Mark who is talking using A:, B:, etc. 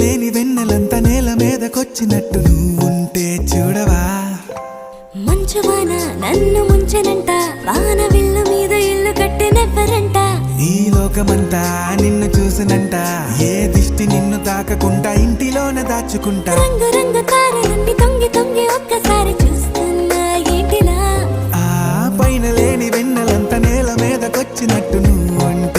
A: లేని వెన్నెలంత నేల మీదకొచ్చినట్టు నువ్వుంటే చూడవా
B: మంచువాన నన్ను ముంచెనంట వాన విల్లు మీద ఇల్లు కట్టినెవ్వరంట
A: ఈ లోకమంతా నిన్ను చూసినంట ఏ దిష్టి నిన్ను తాకకుండా ఇంటిలోనే దాచుకుంటా
B: రంగు రంగు తారలన్నీ తొంగి తొంగి ఒక్కసారి చూస్తున్నా ఏంటిలా
A: ఆ పైన లేని వెన్నెలంత నేల మీదకొచ్చినట్టు నువ్వుంటే